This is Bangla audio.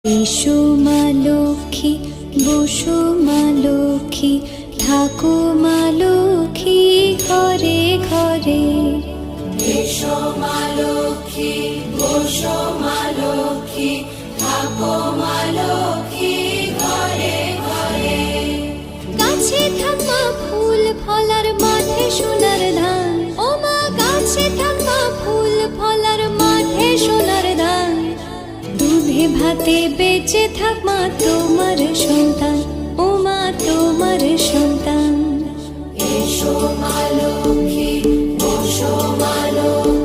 এসো মা লক্ষ্মী, বসো মা লক্ষ্মী, থাকো মা লক্ষ্মী ঘরে ঘরে। এসো মা লক্ষ্মী, বসো মা লক্ষ্মী, থাকো মা লক্ষ্মী ঘরে ঘরে। গাছে থাকা ফুল ফলার মাঠে সোনার ধান, ও মা গাছে থাকা ফুল ফলার মাঠে সোনার ধান। দুধে ভাতে বেঁচে থাক মা তোমার সন্তান, ও মা তোমার সন্তান। এসো মা লক্ষ্মী, বসো মা লক্ষ্মী।